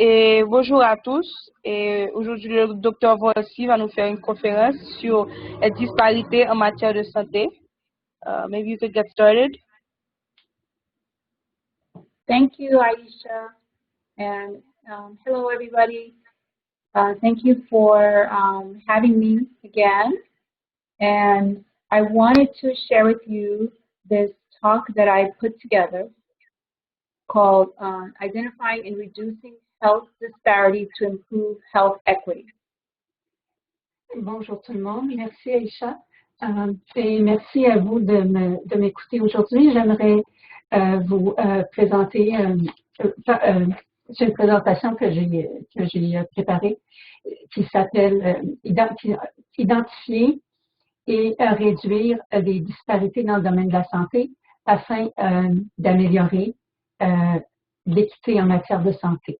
Et bonjour à tous. Et aujourd'hui, le docteur Volsi va nous faire une conférence sur les disparités en matière de santé. Maybe you could get started. Thank you, Aisha, and hello, everybody. Thank you for having me again. And I wanted to share with you this talk that I put together called Identifying and Reducing Health Disparities to Improve Health Equity. Bonjour tout le monde, merci Aïcha et merci à vous de m'écouter aujourd'hui. J'aimerais vous présenter c'est une présentation que j'ai préparée qui s'appelle Identifier et réduire les disparités dans le domaine de la santé afin d'améliorer l'équité en matière de santé.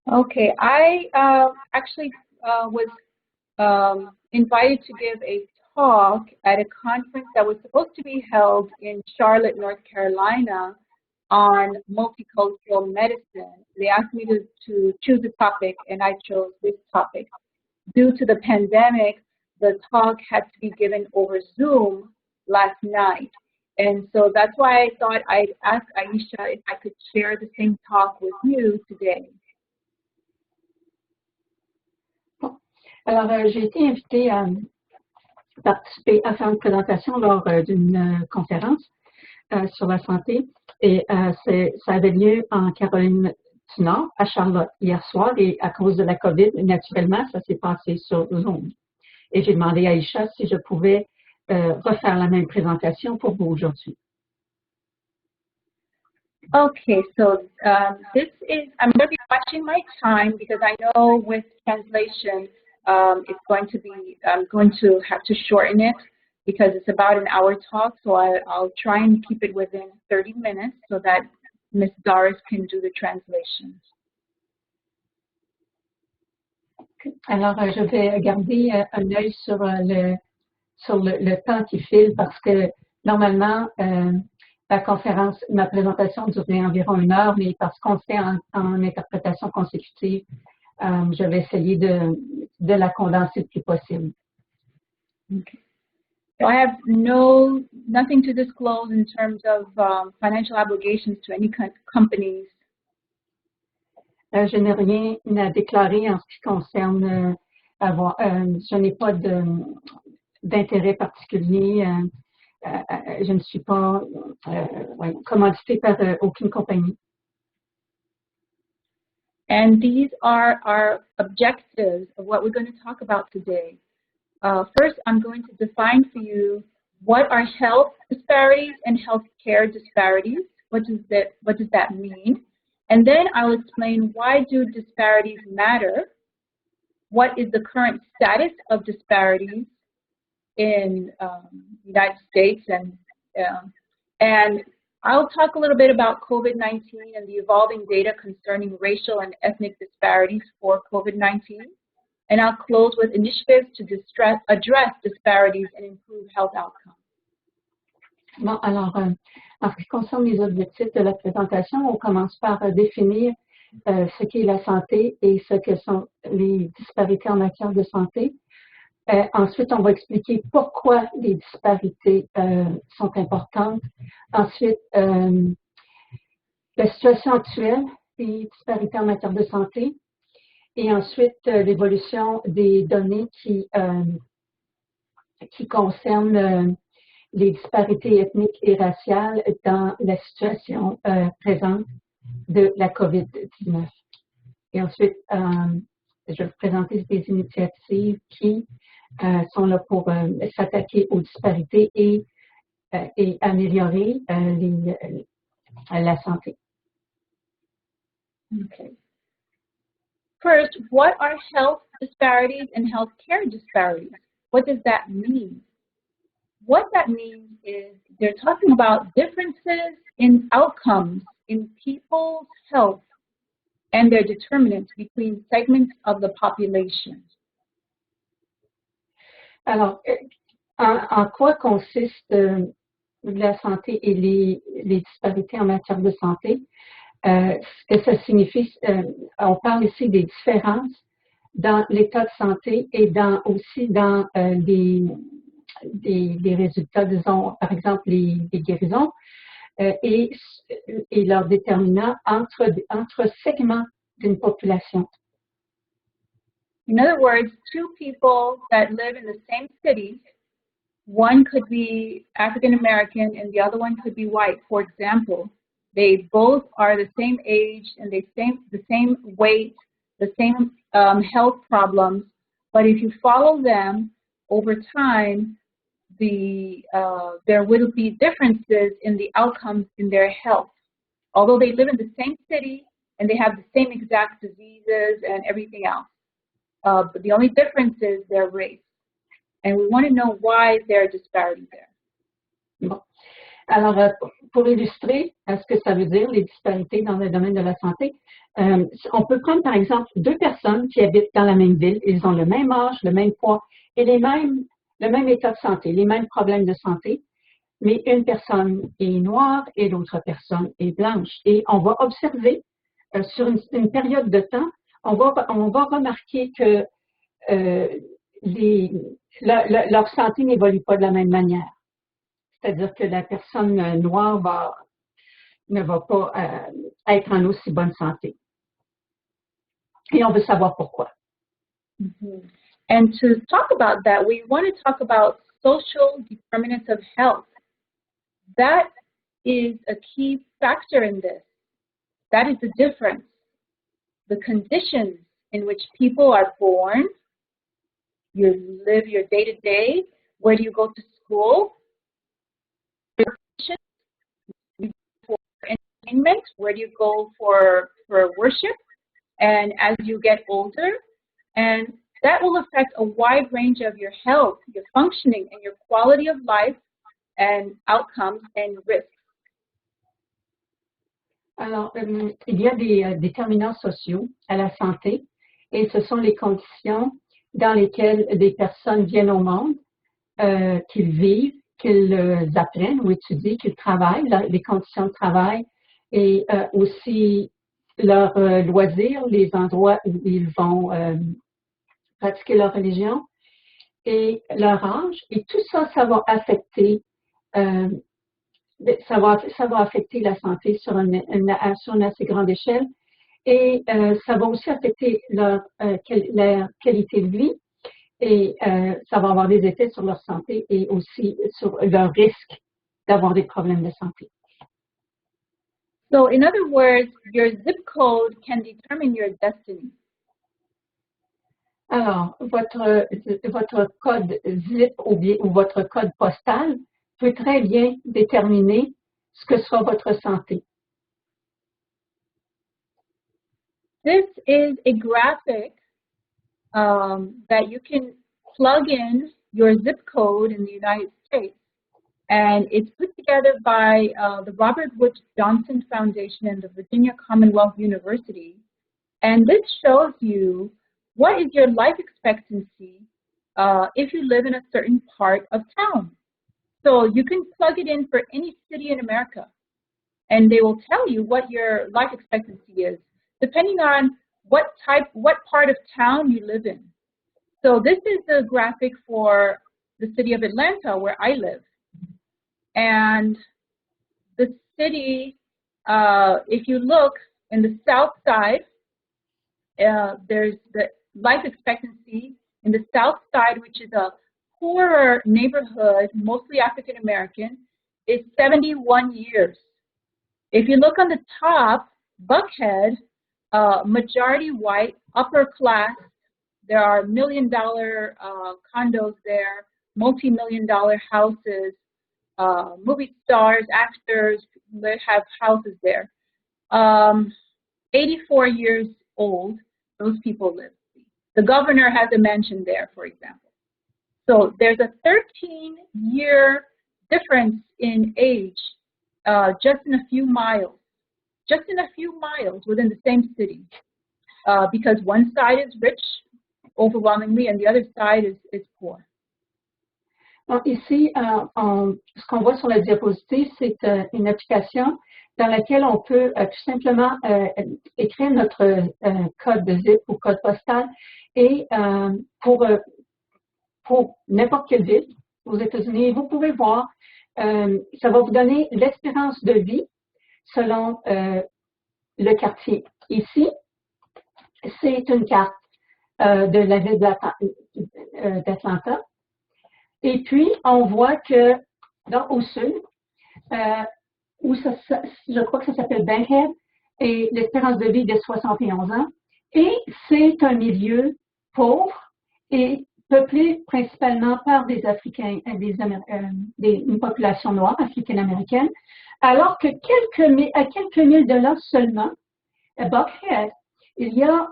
Okay, I actually was invited to give a talk at a conference that was supposed to be held in Charlotte, North Carolina on multicultural medicine. They asked me to choose a topic, and I chose this topic. Due to the pandemic, the talk had to be given over Zoom last night. And so that's why I thought I'd ask Aisha if I could share the same talk with you today. Alors, j'ai été invitée à participer à faire une présentation lors d'une conférence sur la santé et ça avait lieu en Caroline du Nord, à Charlotte, hier soir et à cause de la COVID, naturellement, ça s'est passé sur Zoom. Et j'ai demandé à Aïcha si je pouvais refaire la même présentation pour vous aujourd'hui. Okay, so I'm going to be watching my time because I know with translation, it's going to be, I'm going to have to shorten it because it's about an hour talk, so I'll try and keep it within 30 minutes so that Ms. Doris can do the translations. Alors, je vais garder un œil sur le temps qui file parce que normalement, la conférence, ma présentation durait environ 1 heure, mais parce qu'on fait en interprétation consécutive, je vais essayer de la condenser le plus possible. Okay. So I have nothing to disclose in terms of financial obligations to any companies. Je n'ai rien à déclarer en ce qui concerne je n'ai pas d'intérêt particulier. Je ne suis pas commanditée par aucune compagnie. And these are our objectives of what we're going to talk about today. First, I'm going to define for you what are health disparities and healthcare disparities. What does that mean? And then I'll explain why do disparities matter? What is the current status of disparities in the United States? And I'll talk a little bit about COVID-19 and the evolving data concerning racial and ethnic disparities for COVID-19. And I'll close with initiatives to address disparities and improve health outcomes. Bon, alors, en ce qui concerne les objectifs de la présentation, on commence par définir ce qu'est la santé et ce que sont les disparités en matière de santé. Ensuite, on va expliquer pourquoi les disparités sont importantes. Ensuite, la situation actuelle des disparités en matière de santé. Et ensuite, l'évolution des données qui concernent les disparités ethniques et raciales dans la situation présente de la COVID-19. Et ensuite, je vais vous présenter des initiatives qui sont là pour s'attaquer aux disparités et améliorer la santé. Okay. First, what are health disparities and healthcare disparities? What does that mean? What that means is they're talking about differences in outcomes in people's health and their determinants between segments of the population. Alors, en quoi consiste la santé et les disparités en matière de santé? Ce que ça signifie, on parle ici des différences dans l'état de santé et aussi dans des résultats, disons, par exemple, les guérisons et leurs déterminants entre segments d'une population. In other words, two people that live in the same city, one could be African American and the other one could be white, for example. They both are the same age and the same weight, the same health problems, but if you follow them over time, there will be differences in the outcomes in their health. Although they live in the same city and they have the same exact diseases and everything else. But the only difference is their race. And we want to know why there are disparities there. Bon. Alors, pour illustrer ce que ça veut dire, les disparités dans le domaine de la santé, on peut prendre par exemple deux personnes qui habitent dans la même ville, ils ont le même âge, le même poids et le même état de santé, les mêmes problèmes de santé, mais une personne est noire et l'autre personne est blanche. Et on va observer sur une période de temps, on va remarquer que leur santé n'évolue pas de la même manière. C'est-à-dire que la personne noire ne va pas être en aussi bonne santé. Et on veut savoir pourquoi. Mm-hmm. And to talk about that, we want to talk about social determinants of health. That is a key factor in this. That is the difference. The conditions in which people are born, you live your day-to-day, where do you go to school, for entertainment, where do you go for worship, and as you get older, and that will affect a wide range of your health, your functioning, and your quality of life, and outcomes and risks. Alors, il y a des déterminants sociaux à la santé et ce sont les conditions dans lesquelles des personnes viennent au monde, qu'ils vivent, qu'ils apprennent ou étudient, qu'ils travaillent, les conditions de travail et aussi leurs loisirs, les endroits où ils vont pratiquer leur religion et leur âge. Et tout ça, ça va affecter la santé sur une assez grande échelle et ça va aussi affecter leur qualité de vie et ça va avoir des effets sur leur santé et aussi sur leur risque d'avoir des problèmes de santé. So, in other words, your zip code can determine your destiny. Alors, votre code zip ou votre code postal peut très bien déterminer ce que sera votre santé. This is a graphic that you can plug in your zip code in the United States. And it's put together by the Robert Wood Johnson Foundation and the Virginia Commonwealth University. And this shows you what is your life expectancy if you live in a certain part of town. So you can plug it in for any city in America, and they will tell you what your life expectancy is, depending on what part of town you live in. So this is the graphic for the city of Atlanta, where I live. And the city, if you look in the south side, there's the life expectancy in the south side, which is a poorer neighborhood, mostly African American, is 71 years. If you look on the top, Buckhead, majority white, upper class, there are $1 million condos there, multi-million-dollar houses, movie stars, actors have houses there. 84 years old, those people live. The governor has a mansion there, for example. So there's a 13-year difference in age just in a few miles within the same city, because one side is rich overwhelmingly and the other side is poor. Donc ici, ce qu'on voit sur la diapositive, c'est une application dans lequel on peut tout simplement écrire notre code de zip ou code postal et pour n'importe quelle ville aux États-Unis, vous pouvez voir, ça va vous donner l'espérance de vie selon le quartier. Ici, c'est une carte de la ville d'Atlanta. Et puis, on voit que au sud, où je crois que ça s'appelle Bankhead, et l'espérance de vie de 71 ans. Et c'est un milieu pauvre et peuplé principalement par des Africains, une population noire africaine-américaine, alors que à quelques milles de là seulement, à Buckhead, il y a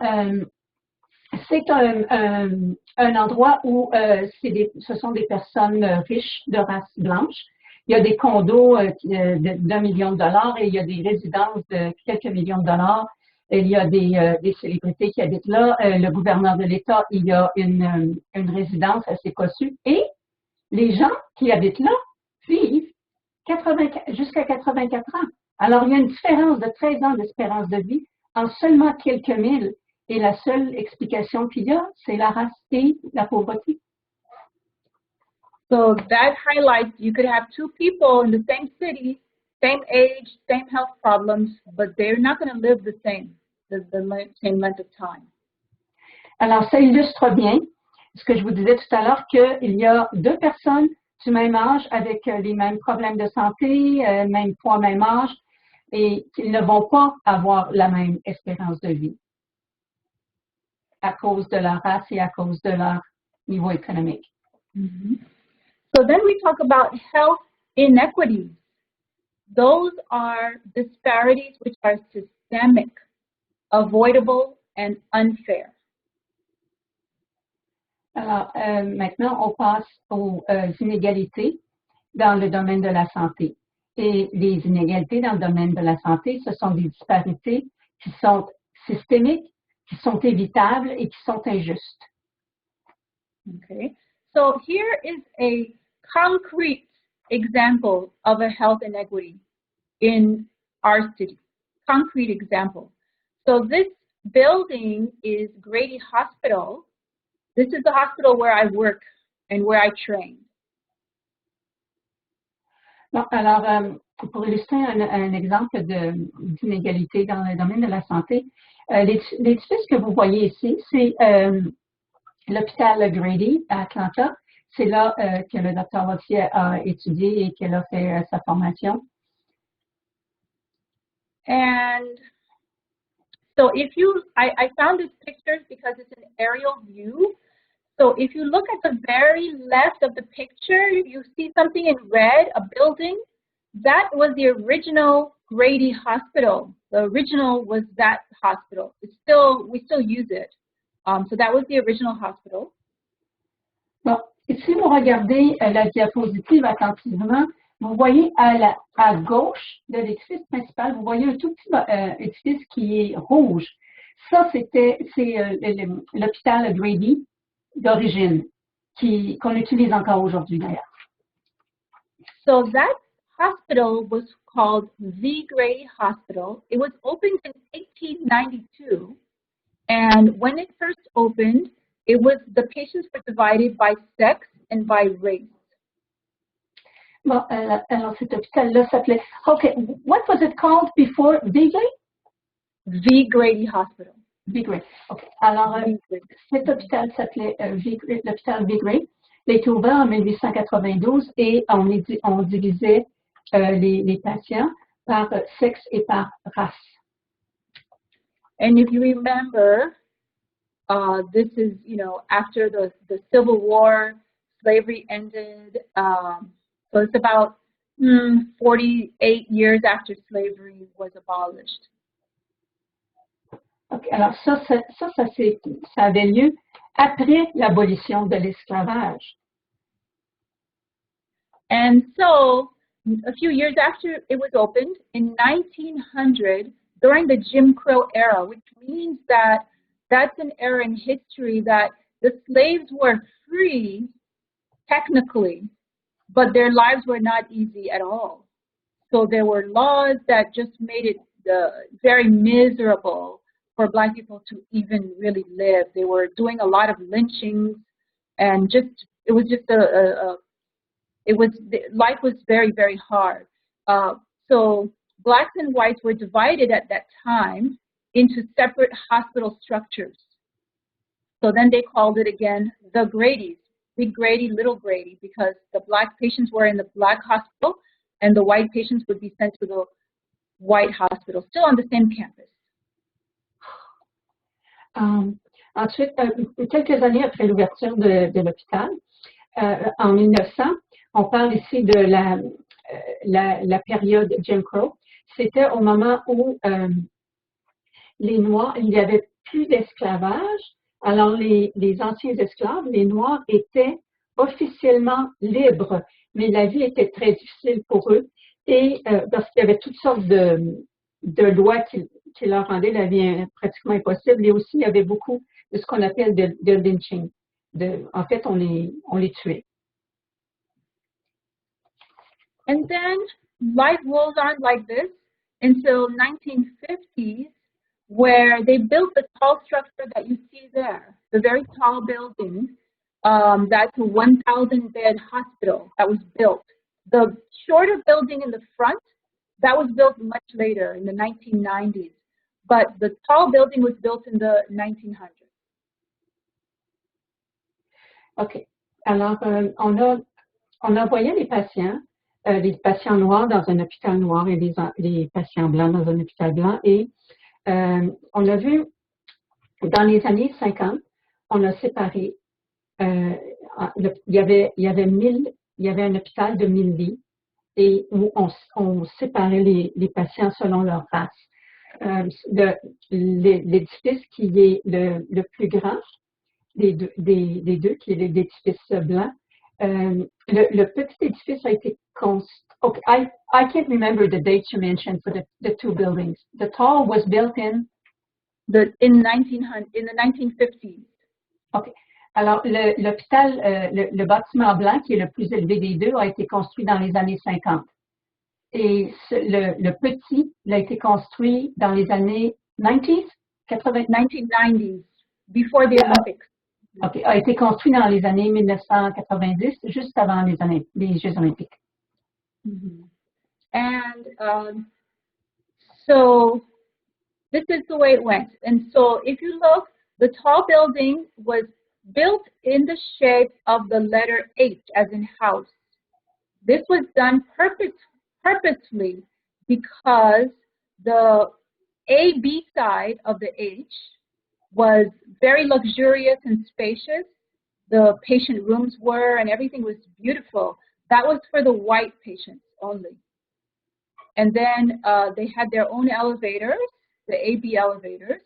c'est un endroit où ce sont des personnes riches de race blanche. Il y a des condos d'1 million de dollars et il y a des résidences de quelques millions de dollars. Il y a des célébrités qui habitent là. Le gouverneur de l'État, il y a une résidence assez cossue. Et les gens qui habitent là vivent jusqu'à 84 ans. Alors, il y a une différence de 13 ans d'espérance de vie en seulement quelques milles. Et la seule explication qu'il y a, c'est la race et la pauvreté. So that highlights you could have two people in the same city, same age, same health problems, but they're not going to live the same length of time. Alors, ça illustre bien ce que je vous disais tout à l'heure, qu'il y a deux personnes du même âge avec les mêmes problèmes de santé, même poids, même âge, et qu'ils ne vont pas avoir la même espérance de vie à cause de leur race et à cause de leur niveau économique. Mm-hmm. So then we talk about health inequities. Those are disparities which are systemic, avoidable, and unfair. Alors, maintenant, on passe aux inégalités dans le domaine de la santé. Et les inégalités dans le domaine de la santé, ce sont des disparités qui sont systémiques, qui sont évitables et qui sont injustes. Okay. So here is a concrete example of a health inequity in our city. Concrete example. So this building is Grady Hospital. This is the hospital where I work and where I train. Bon, alors, pour illustrer un exemple d'inégalité dans le domaine de la santé, l'édifice que vous voyez ici, c'est l'hôpital Grady à Atlanta. C'est là que le Dr. Wattier a étudié et qu'elle a fait sa formation. And so if you, I found this picture because it's an aerial view. So if you look at the very left of the picture, you see something in red, a building. That was the original Grady Hospital. The original was that hospital. We still use it. So that was the original hospital. Bon, si vous regardez la diapositive attentivement, vous voyez à gauche de l'édifice principal, vous voyez un tout petit édifice qui est rouge. Ça, c'est l'hôpital Grady d'origine, qu'on utilise encore aujourd'hui d'ailleurs. So that hospital was called the Grady Hospital. It was opened in 1892, and when it first opened, the patients were divided by sex and by race. Bon, alors cet hôpital-là s'appelait. Okay, what was it called before V. Grady? The Grady Hospital. V. Grady. Okay. Alors, cet hôpital s'appelait l'hôpital V. Grady. Il a été ouvert en 1892 et on divisait les patients par sexe et par race. And if you remember, this is, after the Civil War, slavery ended. So it's about 48 years after slavery was abolished. Okay, alors ça avait lieu après l'abolition de l'esclavage. And so, a few years after it was opened, in 1900, during the Jim Crow era, which means that that's an era in history that the slaves were free, technically, but their lives were not easy at all. So there were laws that just made it very miserable for Black people to even really live. They were doing a lot of lynchings, and it was just life was very, very hard. So Blacks and whites were divided at that time into separate hospital structures. So then they called it again the Grady's, Big Grady, Little Grady, because the Black patients were in the Black hospital and the white patients would be sent to the white hospital, still on the same campus. Ensuite, quelques années après l'ouverture de l'hôpital, en 1900, on parle ici de la période Jim Crow. C'était au moment où les Noirs, il n'y avait plus d'esclavage. Alors, les anciens esclaves, les Noirs, étaient officiellement libres, mais la vie était très difficile pour eux et parce qu'il y avait toutes sortes de lois qui leur rendaient la vie pratiquement impossible. Et aussi, il y avait beaucoup de ce qu'on appelle de lynching. En fait, on les tuait. And then life rolls on like this until 1950s, where they built the tall structure that you see there, the very tall building. That's a 1,000-bed hospital that was built. The shorter building in the front, that was built much later in the 1990s, but the tall building was built in the 1900s. OK. Alors, on envoyait les patients noirs dans un hôpital noir et les patients blancs dans un hôpital blanc. Et on a vu, dans les années 50, on a séparé. Il y avait un hôpital de 1000 lits et où on séparait les patients selon leur race. L'édifice qui est le plus grand des deux, qui est l'édifice blanc, le petit édifice a été construit. Okay, I can't remember the dates you mentioned for the two buildings. The tall was built in in the 1950s. Okay. Alors, l'hôpital, le bâtiment blanc, qui est le plus élevé des deux, a été construit dans les années 50. Et le petit, il a été construit dans les années 90s? 1990s, before the Olympics. OK, a été construit dans les années 1990, juste avant les Jeux olympiques. Mm-hmm. And so this is the way it went. And so if you look, the tall building was built in the shape of the letter H, as in house. This was done purposely because the A-B side of the H was very luxurious and spacious. The patient rooms were, and everything was beautiful. That was for the white patients only. And then they had their own elevators, the AB elevators,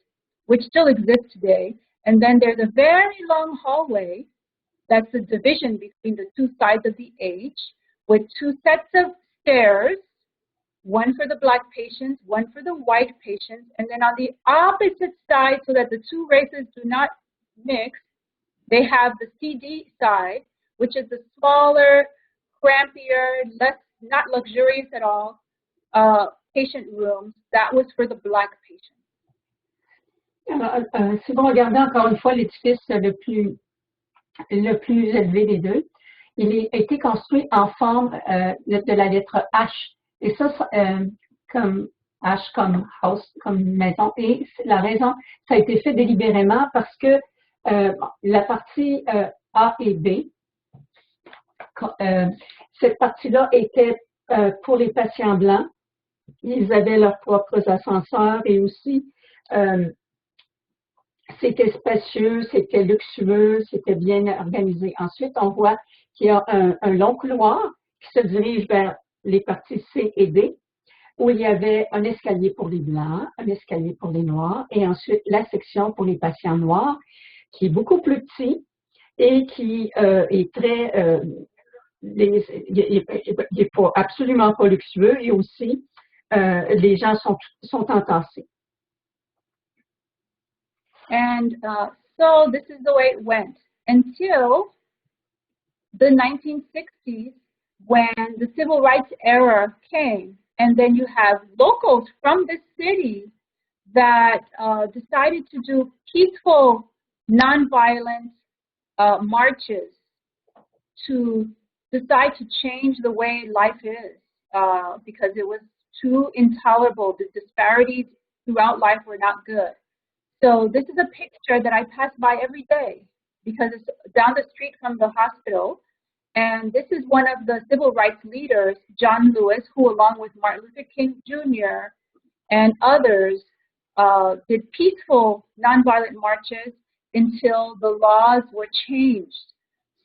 which still exist today. And then there's a very long hallway that's a division between the two sides of the H with two sets of stairs, one for the Black patients, one for the white patients, and then on the opposite side, so that the two races do not mix, they have the CD side, which is the smaller, crampier, not luxurious at all, patient rooms. That was for the Black patients. Alors, si vous regardez encore une fois l'édifice le plus élevé des deux, il a été construit en forme de la lettre H. Et ça, comme H, comme house, comme maison. Et la raison, ça a été fait délibérément parce que la partie A et B, cette partie-là était pour les patients blancs. Ils avaient leurs propres ascenseurs et aussi c'était spacieux, c'était luxueux, c'était bien organisé. Ensuite, on voit qu'il y a un long couloir qui se dirige vers les parties C et D, où il y avait un escalier pour les Blancs, un escalier pour les Noirs, et ensuite la section pour les patients noirs, qui est beaucoup plus petit et qui est très, il n'est absolument pas luxueux, et aussi les gens sont entassés. And so this is the way it went until the 1960s, when the civil rights era came. and then you have locals from the city that decided to do peaceful, nonviolent marches to decide to change the way life is because it was too intolerable. The disparities throughout life were not good. So this is a picture that I pass by every day because it's down the street from the hospital. And this is one of the civil rights leaders, John Lewis, who along with Martin Luther King Jr. and others did peaceful nonviolent marches until the laws were changed.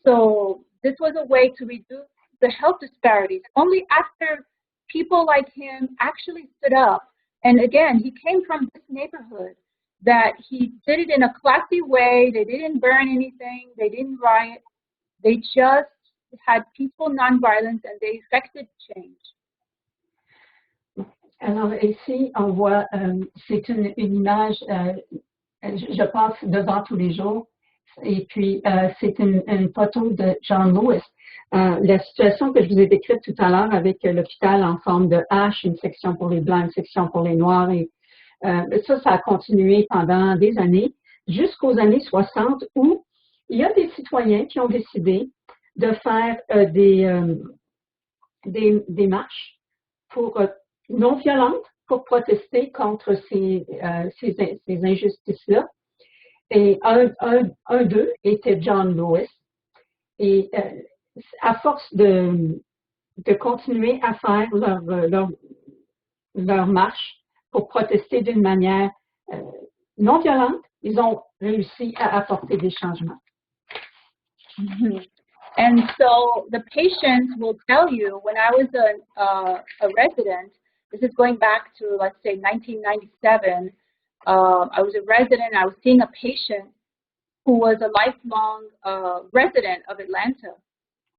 So this was a way to reduce the health disparities. Only after people like him actually stood up, and again, he came from this neighborhood, that he did it in a classy way. They didn't burn anything. They didn't riot. They just had peaceful nonviolence and they effected change. Alors ici, on voit, c'est une image, je passe devant tous les jours, et puis c'est une photo de John Lewis. La situation que je vous ai décrite tout à l'heure avec l'hôpital en forme de H, une section pour les Blancs, une section pour les Noirs, et ça a continué pendant des années, jusqu'aux années 60, où il y a des citoyens qui ont décidé de faire des marches pour non violentes pour protester contre ces injustices-là. Et un d'eux était John Lewis. Et à force de continuer à faire leur marche pour protester d'une manière non violente, ils ont réussi à apporter des changements. Mm-hmm. And so the patients will tell you, when I was a resident, this is going back to, let's say, 1997, I was a resident, I was seeing a patient who was a lifelong resident of Atlanta.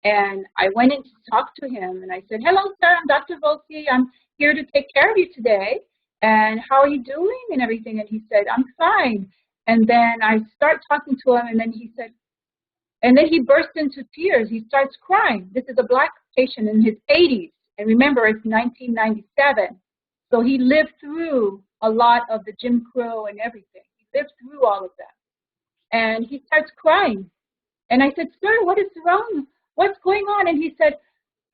And I went in to talk to him, and I said, hello, sir, I'm Dr. Volsi. I'm here to take care of you today. And how are you doing and everything? And he said, I'm fine. And then I start talking to him, and then he said, and then he burst into tears. He starts crying. This is a black patient in his 80s. And remember, it's 1997. So he lived through a lot of the Jim Crow and everything. He lived through all of that. And he starts crying. And I said, sir, what is wrong? What's going on? And he said,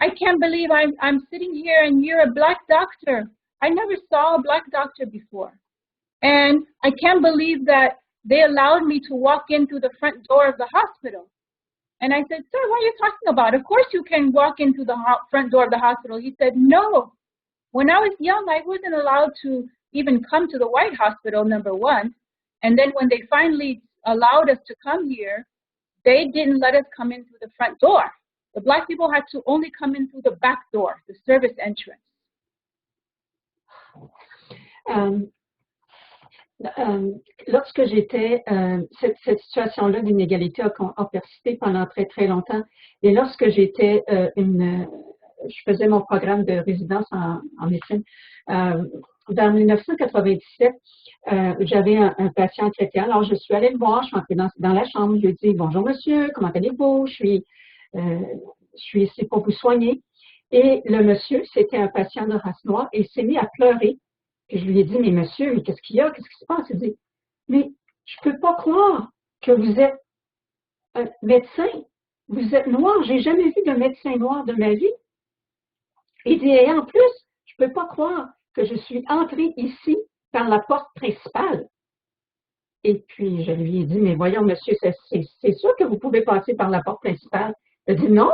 I can't believe I'm sitting here and you're a black doctor. I never saw a black doctor before. And I can't believe that they allowed me to walk in through the front door of the hospital. And I said, sir, what are you talking about? Of course you can walk into the front door of the hospital. He said, no. When I was young, I wasn't allowed to even come to the White Hospital, number one. And then when they finally allowed us to come here, they didn't let us come in through the front door. The black people had to only come in through the back door, the service entrance. Lorsque j'étais, cette situation-là d'inégalité a persisté pendant très, très longtemps. Et lorsque j'étais je faisais mon programme de résidence en médecine, vers 1997, j'avais un patient traité. Alors, je suis allée le voir, je suis entrée dans la chambre, je lui ai dit, bonjour monsieur, comment allez-vous? Je suis ici pour vous soigner. Et le monsieur, c'était un patient de race noire, et il s'est mis à pleurer. Et je lui ai dit, mais monsieur, mais qu'est-ce qu'il y a? Qu'est-ce qui se passe? Il dit, mais je ne peux pas croire que vous êtes un médecin. Vous êtes noir. J'ai jamais vu de médecin noir de ma vie. Il dit, et en plus, je ne peux pas croire que je suis entrée ici par la porte principale. Et puis, je lui ai dit, mais voyons, monsieur, c'est sûr que vous pouvez passer par la porte principale. Il a dit, non.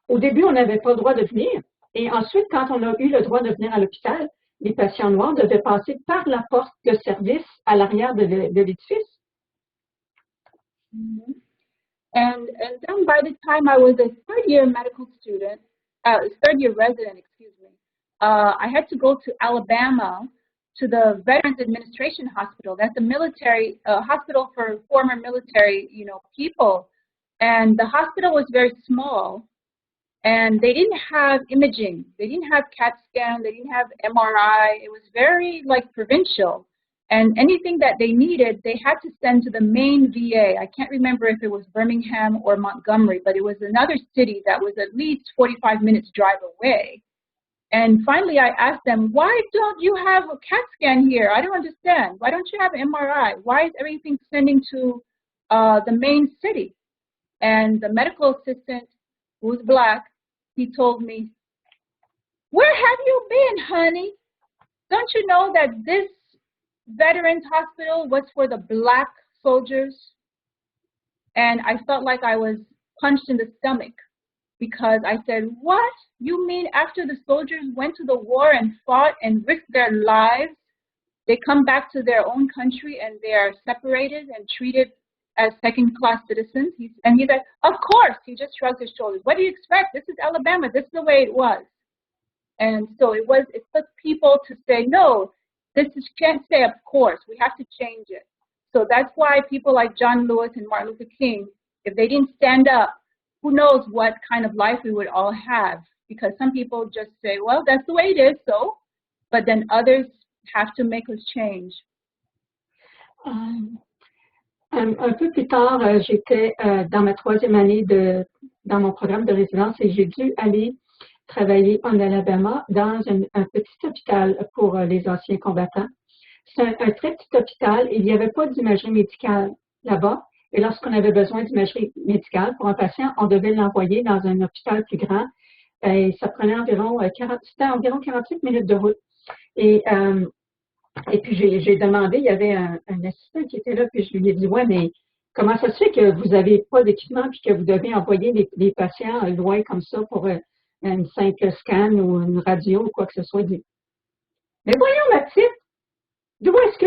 Au début, on n'avait pas le droit de venir. Et ensuite, quand on a eu le droit de venir à l'hôpital, les patients noirs devaient passer par la porte de service à l'arrière de l'édifice. Mm-hmm. And then by the time I was a third-year medical student, third-year resident, excuse me, I had to go to Alabama to the Veterans Administration Hospital. That's a military hospital for former military, people. And the hospital was very small. And they didn't have imaging. They didn't have CAT scan. They didn't have MRI. It was very, provincial. And anything that they needed, they had to send to the main VA. I can't remember if it was Birmingham or Montgomery, but it was another city that was at least 45 minutes drive away. And finally, I asked them, why don't you have a CAT scan here? I don't understand. Why don't you have an MRI? Why is everything sending to the main city? And the medical assistant, who's Black, he told me, where have you been, honey? Don't you know that this Veterans Hospital was for the Black soldiers? And I felt like I was punched in the stomach because I said, what? You mean after the soldiers went to the war and fought and risked their lives, they come back to their own country and they are separated and treated as second-class citizens? And he said, of course. He just shrugged his shoulders. What do you expect? This is Alabama. This is the way it was. And so it took people to say, no, can't say of course. We have to change it. So that's why people like John Lewis and Martin Luther King, if they didn't stand up, who knows what kind of life we would all have. Because some people just say, well, that's the way it is, so. But then others have to make us change. Un peu plus tard, j'étais dans ma 3e année dans mon programme de résidence et j'ai dû aller travailler en Alabama dans un petit hôpital pour les anciens combattants. C'est un très petit hôpital et il n'y avait pas d'imagerie médicale là-bas. Et lorsqu'on avait besoin d'imagerie médicale pour un patient, on devait l'envoyer dans un hôpital plus grand. Et ça prenait environ 45 minutes de route. Et puis j'ai demandé, il y avait un assistant qui était là, puis je lui ai dit, ouais, mais comment ça se fait que vous n'avez pas d'équipement puis que vous devez envoyer les patients loin comme ça pour une simple scan ou une radio ou quoi que ce soit? Il dit, mais voyons, ma petite, d'où est-ce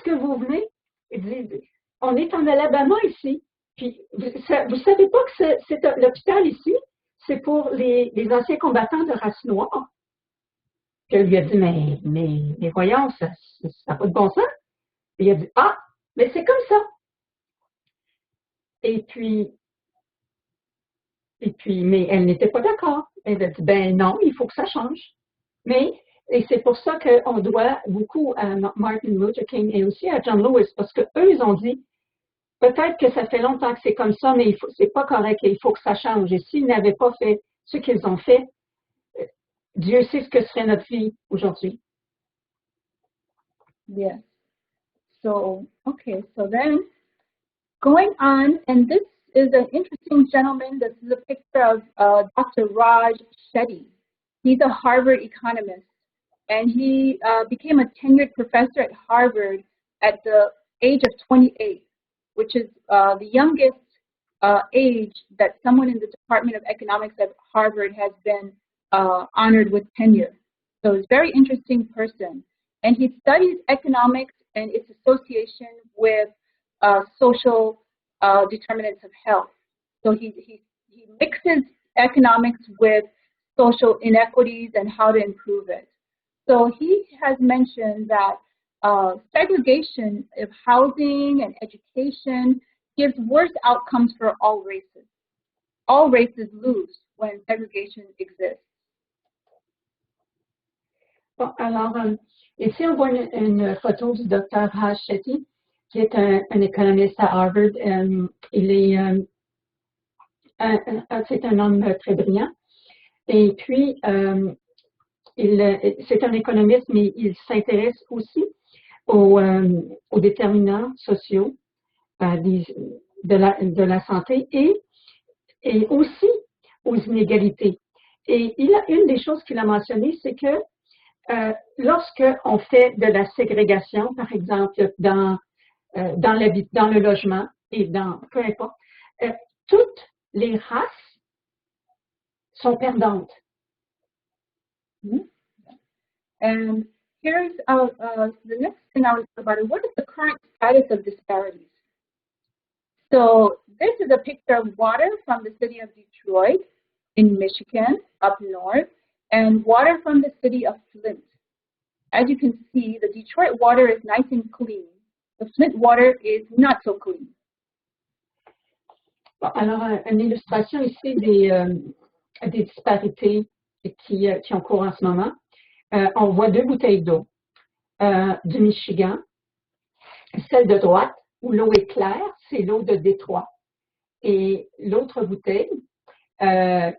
que vous venez? Il dit, on est en Alabama ici. Puis vous savez pas que l'hôpital ici, c'est pour les anciens combattants de race noire. Puis elle lui a dit, mais voyons, ça n'a pas de bon sens. Puis il a dit, ah, mais c'est comme ça. Et puis, mais elle n'était pas d'accord. Elle a dit, ben non, il faut que ça change. Et c'est pour ça qu'on doit beaucoup à Martin Luther King et aussi à John Lewis, parce qu'eux, ils ont dit, peut-être que ça fait longtemps que c'est comme ça, mais c'est pas correct et il faut que ça change. Et s'ils n'avaient pas fait ce qu'ils ont fait, Dieu sait ce que serait notre vie aujourd'hui. Yes. So, okay, so then going on, and this is an interesting gentleman. This is a picture of Dr. Raj Shetty. He's a Harvard economist, and he became a tenured professor at Harvard at the age of 28, which is the youngest age that someone in the Department of Economics at Harvard has been honored with tenure. So he's a very interesting person. And he studies economics and its association with social determinants of health. So he mixes economics with social inequities and how to improve it. So he has mentioned that segregation of housing and education gives worse outcomes for all races. All races lose when segregation exists. Bon, alors, ici, on voit une photo du Dr. Raj Shetty, qui est un économiste à Harvard. C'est un homme très brillant. Et puis, c'est un économiste, mais il s'intéresse aussi aux déterminants sociaux de la santé et aussi aux inégalités. Et une des choses qu'il a mentionné, c'est que lorsqu'on fait de la ségrégation, par exemple, dans le logement et peu importe, toutes les races sont perdantes. Mm-hmm. And here's the next thing I was about is what is the current status of disparities? So this is a picture of water from the city of Detroit in Michigan, up north, and water from the city of Flint. As you can see, the Detroit water is nice and clean. The Flint water is not so clean. Bon, alors, une illustration ici des disparités qui ont cours en ce moment. On voit deux bouteilles d'eau du Michigan. Celle de droite, où l'eau est claire, c'est l'eau de Détroit. Et l'autre bouteille,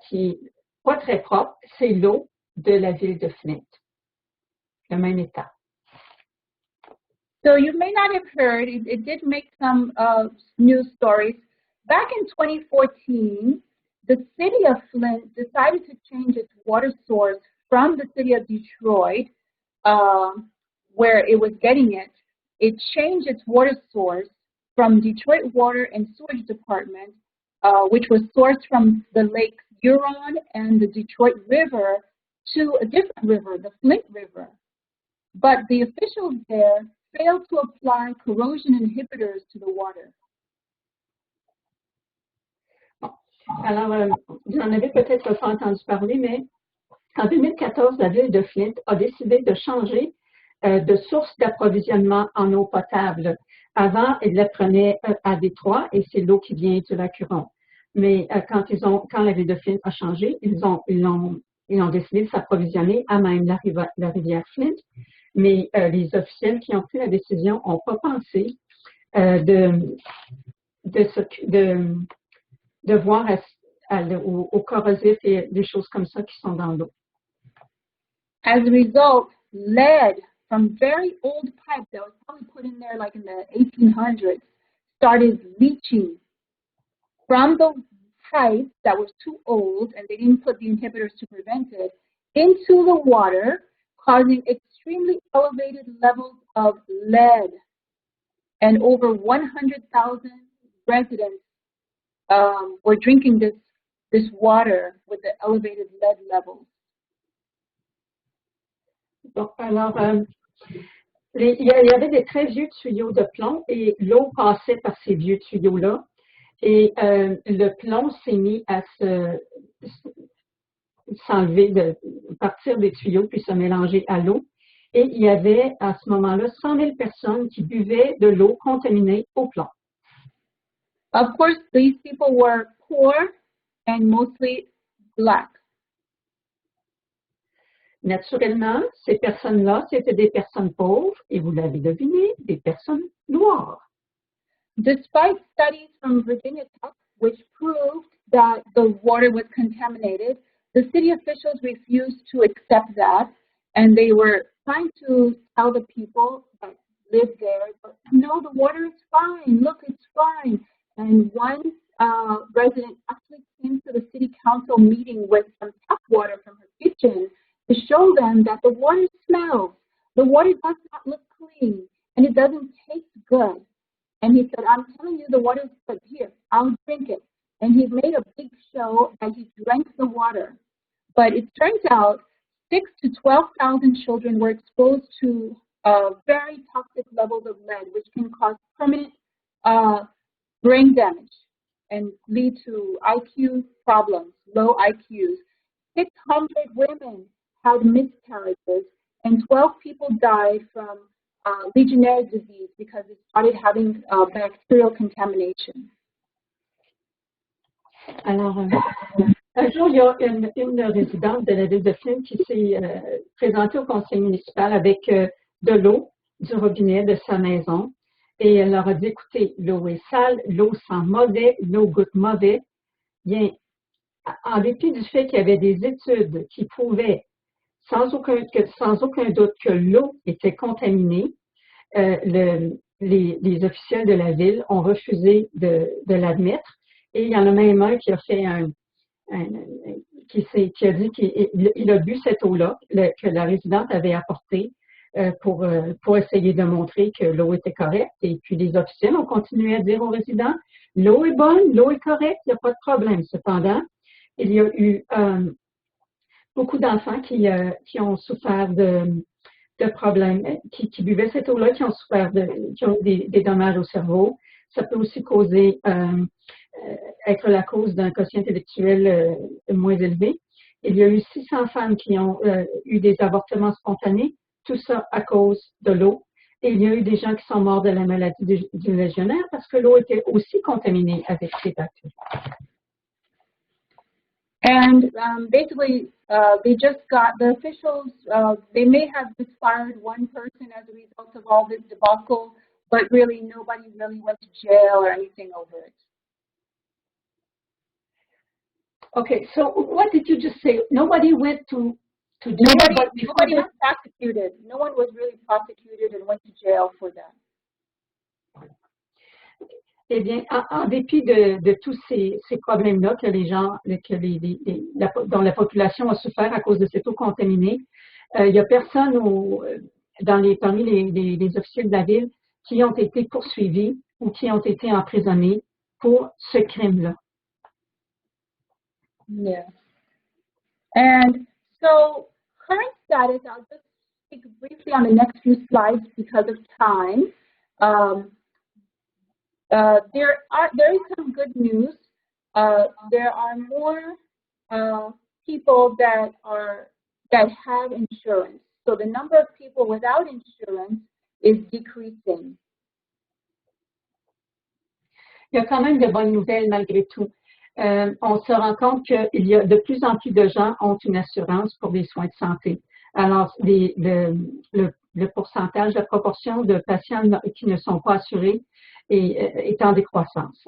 qui est pas très propre, c'est l'eau de la ville de Flint, le même État. So you may not have heard, it did make some news stories. Back in 2014, the city of Flint decided to change its water source from the city of Detroit, where it was getting it. It changed its water source from Detroit Water and Sewage Department, which was sourced from the lakes Huron and the Detroit River, to a different river, the Flint River. But the officials there failed to apply corrosion inhibitors to the water. Alors, vous en avez peut-être pas entendu parler, mais en 2014, la ville de Flint a décidé de changer de source d'approvisionnement en eau potable. Avant, ils la prenaient à Détroit et c'est l'eau qui vient du lac Huron. Mais quand la ville de Flint a changé, ils ont décidé de s'approvisionner à même la rivière Flint. Mais les officiels qui ont pris la décision n'ont pas pensé de voir au corrosif et des choses comme ça qui sont dans l'eau. As a result, lead from very old pipes that was probably put in there like in the 1800s started leaching from the pipes that were too old and they didn't put the inhibitors to prevent it into the water, causing extremely elevated levels of lead. And over 100,000 residents were drinking this water with the elevated lead levels. Bon, alors, il y avait des très vieux tuyaux de plomb et l'eau passait par ces vieux tuyaux-là. Et le plomb s'est mis à s'enlever, partir des tuyaux puis se mélanger à l'eau. Et il y avait à ce moment-là 100 000 personnes qui buvaient de l'eau contaminée au plomb. Of course, these people were poor and mostly black. Naturellement, ces personnes-là, c'était des personnes pauvres, et vous l'avez deviné, des personnes noires. Despite studies from Virginia Tech, which proved that the water was contaminated, the city officials refused to accept that, and they were trying to tell the people that lived there, but no, the water is fine, look, it's fine. And one resident actually came to the city council meeting with some tap water from her kitchen to show them that the water smells, the water does not look clean, and it doesn't taste good. And he said, I'm telling you the water is good. Here, I'll drink it. And he made a big show that he drank the water. But it turns out 6,000 to 12,000 children were exposed to very toxic levels of lead, which can cause permanent brain damage and lead to IQ problems, low IQs. 600 women had miscarriages, and 12 people died from Legionnaires' disease because it started having bacterial contamination. Alors, un jour, il y a une résidente de la ville de Flint qui s'est présentée au conseil municipal avec de l'eau du robinet de sa maison. Et elle leur a dit, écoutez, l'eau est sale, l'eau sent mauvais, l'eau goûte mauvais. Bien, en dépit du fait qu'il y avait des études qui prouvaient sans aucun doute que l'eau était contaminée, les officiels de la ville ont refusé de l'admettre. Et il y en a même un qui a fait qui a dit qu'il a bu cette eau-là que la résidente avait apportée pour essayer de montrer que l'eau était correcte. Et puis les officiels ont continué à dire aux résidents, l'eau est bonne, l'eau est correcte, il n'y a pas de problème. Cependant, il y a eu beaucoup d'enfants qui ont souffert de problèmes, qui buvaient cette eau-là, qui ont eu des dommages au cerveau. Ça peut aussi causer, être la cause d'un quotient intellectuel moins élevé. Il y a eu 600 femmes qui ont eu des avortements spontanés, tout ça à cause de l'eau. Et il y a eu des gens qui sont morts de la maladie du légionnaire parce que l'eau était aussi contaminée avec ces bactéries. And basically, the officials, they may have just fired one person as a result of all this debacle, but really nobody really went to jail or anything over it. Okay, so what did you just say? Nobody went to to jail. But Nobody was prosecuted. No one was really prosecuted and went to jail for that. Eh bien, en dépit de tous ces problèmes-là que les gens, dont la population a souffert à cause de cette eau contaminée, il n'y a personne parmi les officiers de la ville qui ont été poursuivis ou qui ont été emprisonnés pour ce crime-là. Yeah. And so current status, I'll just speak briefly on the next few slides because of time. There is some good news. There are more people that have insurance. So the number of people without insurance is decreasing. Il y a quand même de bonnes nouvelles malgré tout. On se rend compte qu'il y a de plus en plus de gens ont une assurance pour les soins de santé. Alors, le pourcentage, la proportion de patients qui ne sont pas assurés est en décroissance.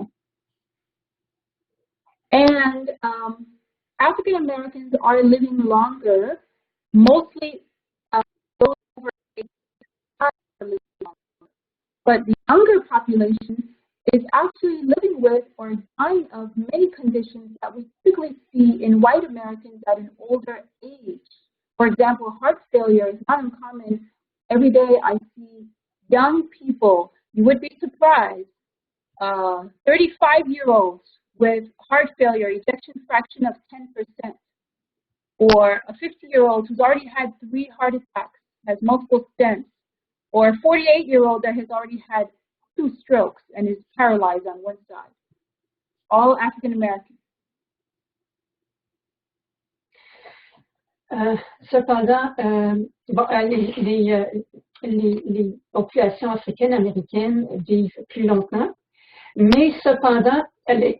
And African Americans are living longer, mostly those over 85 are living longer. But the younger population is actually living with or dying of many conditions that we typically see in white Americans at an older age. For example, heart failure is not uncommon. Every day I see young people, you would be surprised, 35-year-olds with heart failure, ejection fraction of 10%, or a 50-year-old who's already had 3 heart attacks, has multiple stents, or a 48-year-old that has already had 2 strokes and is paralyzed on one side. All African Americans. Cependant, les populations africaines-américaines vivent plus longtemps, mais cependant, le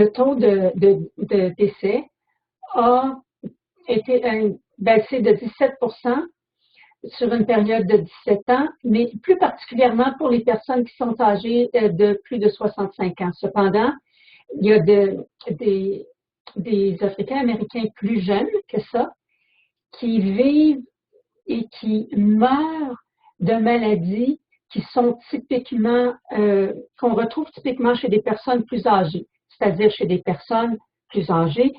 taux de décès a été baissé de 17% sur une période de 17 ans, mais plus particulièrement pour les personnes qui sont âgées de plus de 65 ans. Cependant, il y a des Africains-Américains plus jeunes que ça qui vivent et qui meurent de maladies qui sont typiquement, qu'on retrouve typiquement chez des personnes plus âgées, c'est-à-dire chez des personnes plus âgées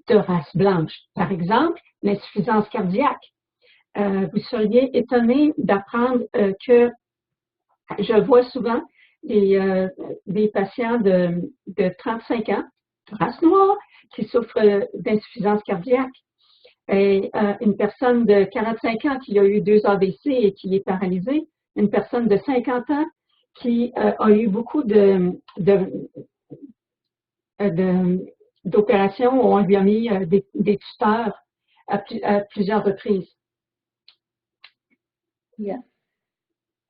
de race blanche. Par exemple, l'insuffisance cardiaque. Vous seriez étonné d'apprendre que je vois souvent des patients de 35 ans, de race noire, qui souffrent d'insuffisance cardiaque. Et une personne de 45 ans qui a eu 2 AVC et qui est paralysée, une personne de 50 ans qui a eu beaucoup d'opérations où on lui a mis des tuteurs à plusieurs reprises. Yes.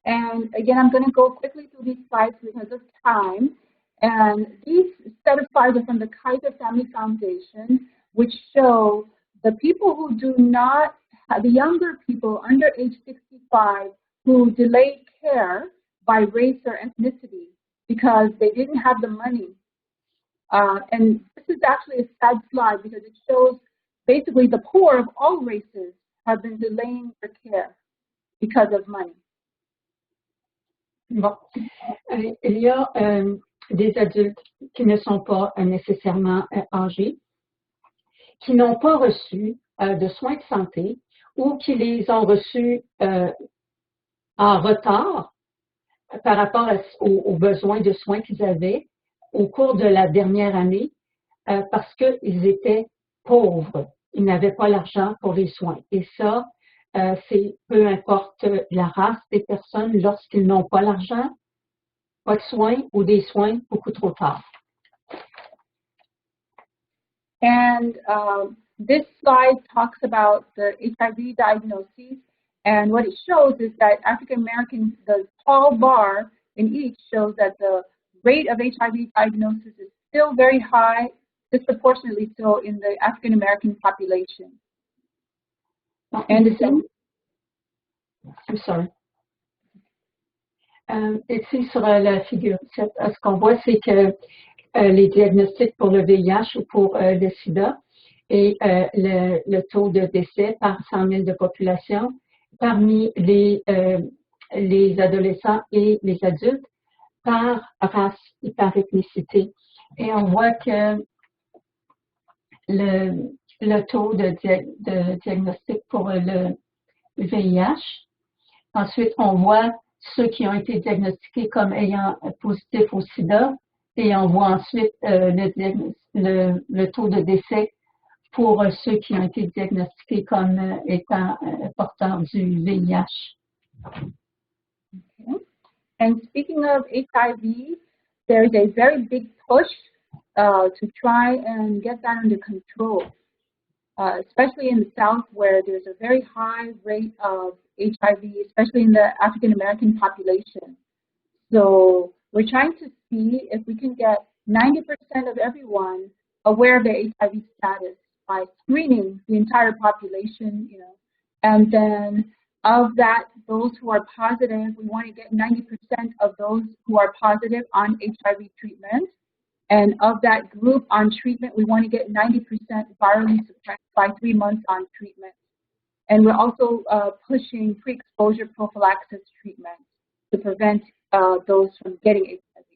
And again, I'm going to go quickly through these slides because of time. And these set of slides are from the Kaiser Family Foundation, which show the people who do not, the younger people under age 65 who delayed care by race or ethnicity because they didn't have the money. And this is actually a sad slide because it shows basically the poor of all races have been delaying their care because of money. Bon. Il y a des adultes qui ne sont pas nécessairement âgés, qui n'ont pas reçu de soins de santé ou qui les ont reçus en retard par rapport aux besoins de soins qu'ils avaient au cours de la dernière année parce qu'ils étaient pauvres. Ils n'avaient pas l'argent pour les soins. Et ça, c'est peu importe la race des personnes, lorsqu'ils n'ont pas l'argent, pas de soins ou des soins beaucoup trop tard. And this slide talks about the HIV diagnosis, and what it shows is that African Americans, the tall bar in each shows that the rate of HIV diagnosis is still very high, disproportionately so in the African American population. And I'm sorry. Ici, sur la figure 7, ce qu'on voit, c'est que les diagnostics pour le VIH ou pour le sida et le taux de décès par 100 000 de population parmi les adolescents et les adultes par race et par ethnicité. Et on voit que le taux de diagnostic pour le VIH. Ensuite, on voit ceux qui ont été diagnostiqués comme ayant positif au sida et on voit ensuite le taux de décès pour ceux qui ont été diagnostiqués comme étant porteurs du VIH. Okay. And speaking of HIV, there's a very big push to try and get that under control, especially in the South where there's a very high rate of HIV, especially in the African American population. So we're trying to see if we can get 90% of everyone aware of their HIV status by screening the entire population, you know, and then of that, those who are positive, we want to get 90% of those who are positive on HIV treatment. And of that group on treatment, we want to get 90% virally suppressed by 3 months on treatment. And we're also pushing pre-exposure prophylaxis treatment to prevent those from getting HIV.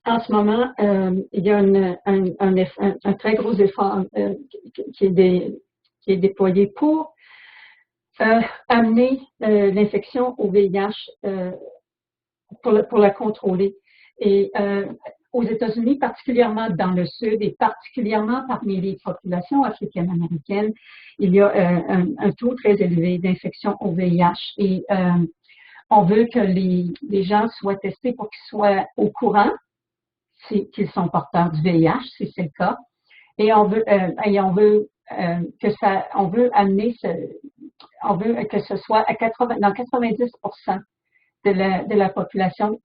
En ce moment, il y a un très gros effort qui est déployé pour amener l'infection au VIH pour la contrôler. Et aux États-Unis, particulièrement dans le Sud et particulièrement parmi les populations africaines-américaines, il y a un taux très élevé d'infection au VIH. Et on veut que les gens soient testés pour qu'ils soient au courant qu'ils sont porteurs du VIH, si c'est le cas. Et on veut que ce soit dans 90% de la population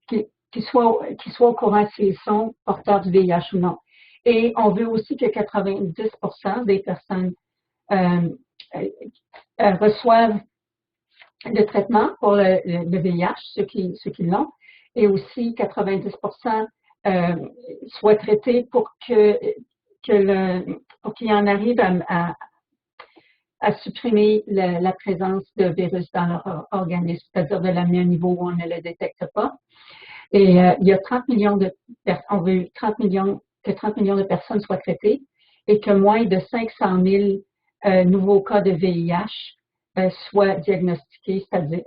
qui soit au courant s'ils sont porteurs du VIH ou non. Et on veut aussi que 90% des personnes reçoivent le traitement pour le VIH, ceux qui l'ont, et aussi 90% soient traités pour qu'il en arrive à supprimer la présence de virus dans leur organisme, c'est-à-dire de l'amener à un niveau où on ne le détecte pas. Et il y a 30 millions on veut que 30 millions de personnes soient traitées et que moins de 500 000 nouveaux cas de VIH soient diagnostiqués, c'est-à-dire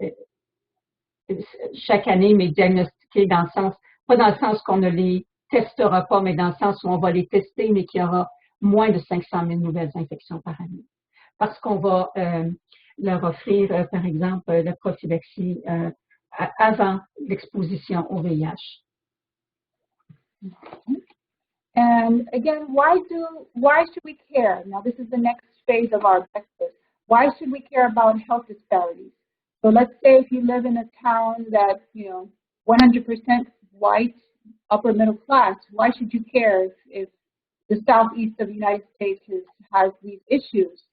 chaque année, mais diagnostiqués dans le sens, pas dans le sens qu'on ne les testera pas, mais dans le sens où on va les tester, mais qu'il y aura moins de 500 000 nouvelles infections par année. Parce qu'on va leur offrir, par exemple, la prophylaxie avant l'exposition au VIH. And again, why should we care? Now, this is the next phase of our objective. Why should we care about health disparities? So let's say if you live in a town that, 100% white, upper middle class, why should you care if the southeast of the United States has these issues?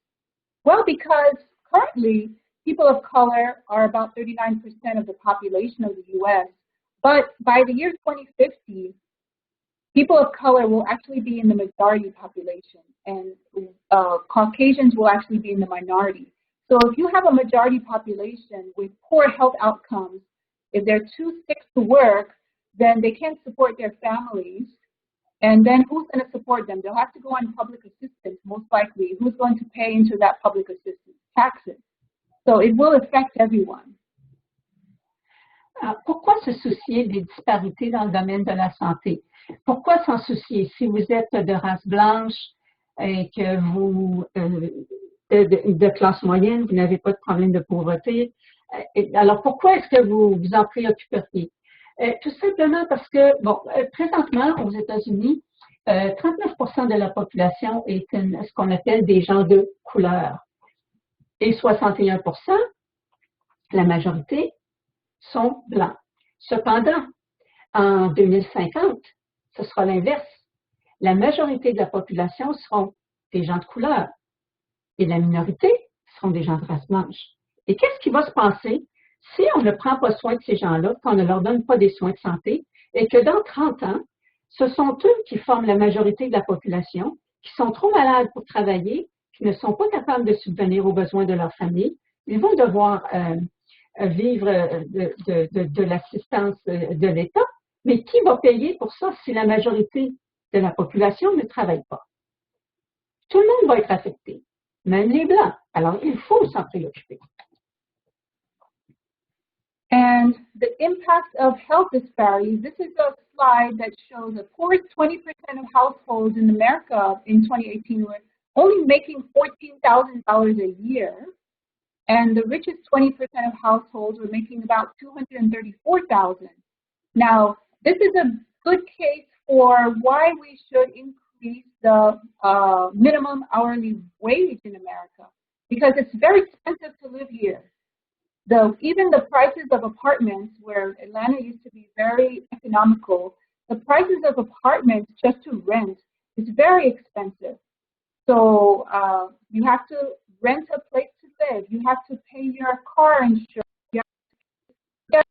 Well, because currently people of color are about 39% of the population of the U.S., but by the year 2050, people of color will actually be in the majority population, and Caucasians will actually be in the minority. So if you have a majority population with poor health outcomes, if they're too sick to work, then they can't support their families. And then who's going to support them? They'll have to go on public assistance, most likely. Who's going to pay into that public assistance? Taxes. So it will affect everyone. Pourquoi se soucier des disparités dans le domaine de la santé? Pourquoi s'en soucier? Si vous êtes de race blanche et que vous de classe moyenne, vous n'avez pas de problème de pauvreté, alors pourquoi est-ce que vous vous en préoccuperiez? Tout simplement parce que, présentement, aux États-Unis, 39% de la population est ce qu'on appelle des gens de couleur. Et 61%, la majorité, sont blancs. Cependant, en 2050, ce sera l'inverse. La majorité de la population seront des gens de couleur et la minorité seront des gens de race blanche. Et qu'est-ce qui va se passer si on ne prend pas soin de ces gens-là, qu'on ne leur donne pas des soins de santé et que dans 30 ans, ce sont eux qui forment la majorité de la population, qui sont trop malades pour travailler, qui ne sont pas capables de subvenir aux besoins de leur famille. Ils vont devoir vivre de l'assistance de l'État, mais qui va payer pour ça si la majorité de la population ne travaille pas? Tout le monde va être affecté, même les Blancs. Alors, il faut s'en préoccuper. And the impact of health disparities, this is a slide that shows the poorest 20% of households in America in 2018 were only making $14,000 a year, and the richest 20% of households were making about $234,000. Now, this is a good case for why we should increase the minimum hourly wage in America, because it's very expensive to live here. Even the prices of apartments, where Atlanta used to be very economical, the prices of apartments just to rent is very expensive. So you have to rent a place to live. You have to pay your car insurance. You have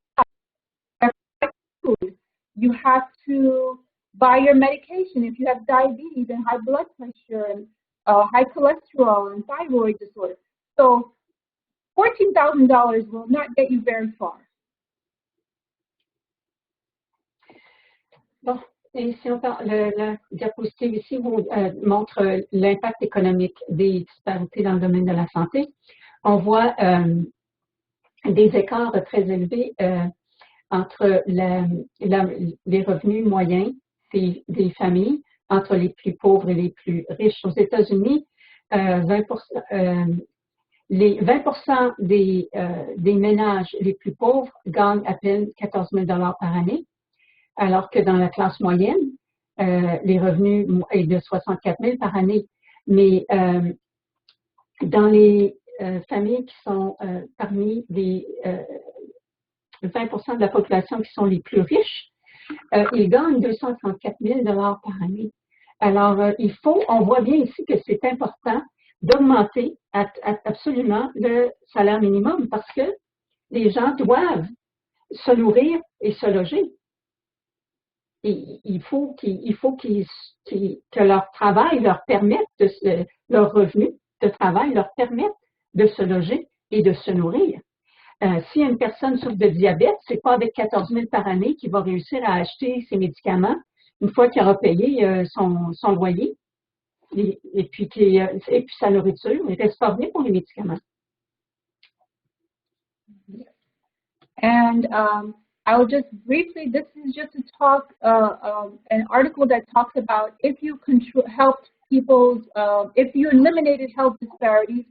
to get food. You have to buy your medication if you have diabetes and high blood pressure and high cholesterol and thyroid disorder. So $14,000 will not get you very far. Bon, et si on parle, la diapositive ici vous montre l'impact économique des disparités dans le domaine de la santé. On voit des écarts très élevés entre les revenus moyens des familles, entre les plus pauvres et les plus riches. Aux États-Unis, 20% des ménages les plus pauvres gagnent à peine 14 000 $ par année, alors que dans la classe moyenne, les revenus est de 64 000 par année. Mais dans les familles qui sont parmi les 20% de la population qui sont les plus riches, ils gagnent 234 000 $ par année. Alors, on voit bien ici que c'est important d'augmenter absolument le salaire minimum parce que les gens doivent se nourrir et se loger. Et il faut que leur travail leur permette, leur revenu de travail leur permette de se loger et de se nourrir. Si une personne souffre de diabète, c'est pas avec 14 000 par année qu'il va réussir à acheter ses médicaments une fois qu'il aura payé son loyer. Et puis sa nourriture, il reste pas venu pour les médicaments. And I'll just briefly, this is just a talk, an article that talks about if you helped people's, if you eliminated health disparities,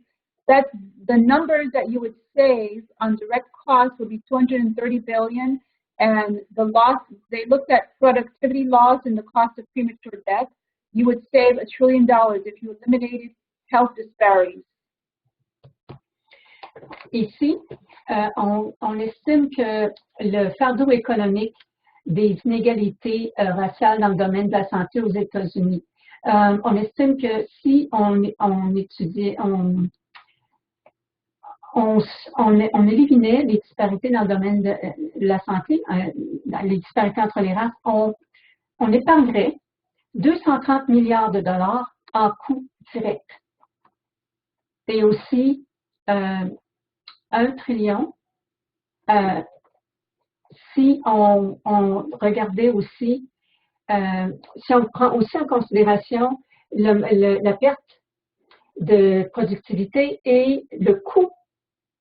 that's the numbers that you would save on direct costs would be $230 billion, and the loss, they looked at productivity loss and the cost of premature death. You would save $1 trillion if you eliminated health disparities. Ici, on estime que le fardeau économique des inégalités raciales dans le domaine de la santé aux États-Unis, on estime que si on éliminait les disparités dans le domaine de la santé, les disparités entre les races, on épargnerait 230 milliards de dollars en coûts directs. Et aussi 1 trillion si on regardait aussi, si on prend aussi en considération la perte de productivité et le coût